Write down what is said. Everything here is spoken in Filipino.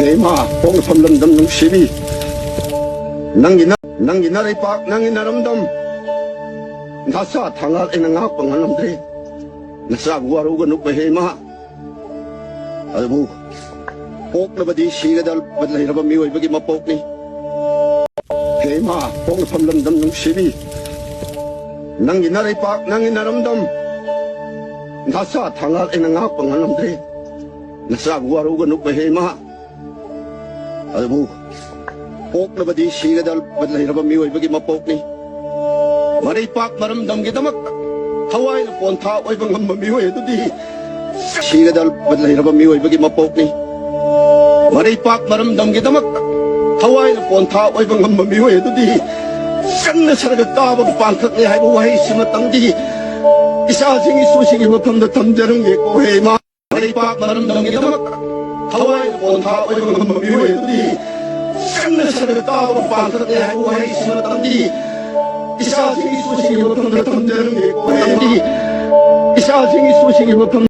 Hema, pong lamdam ng sibi. Nang ginaraypak, nang inaramdam. Nasa tangal ay nangak pangalamdre. Nasa guwarugan ng hema. Alam mo, pok na ba di siya dahil badlay na ba miway bagi mapok ni? Hema, pong lamdam ng sibi. Nang ginaraypak, nang inaramdam. Nasa tangal ay nangak pangalamdre. Nasa guwarugan ng hema. Alam mo, pok na ba di siya dahil badlay na ba miway bagi mapok ni? Maripak maramdam kita mak haway na po ang tao ay bang mamiway ito di siya dahil badlay na ba miway bagi mapok ni? Maripak maramdam kita mak haway na po ang tao ay bang mamiway ito di saan na sa nagagkabag pangkat niya ay buhay simatang di isa sing isusing imapam na tamdarang eko hema. Maripak maramdam kita mak haway na po ang tao ay bang mamiway ito di saan na sa nagagkabag pangkat niya ay buhay simatang di isa sing isusing imapam na tamdarang eko hema. isa sing isusing imapam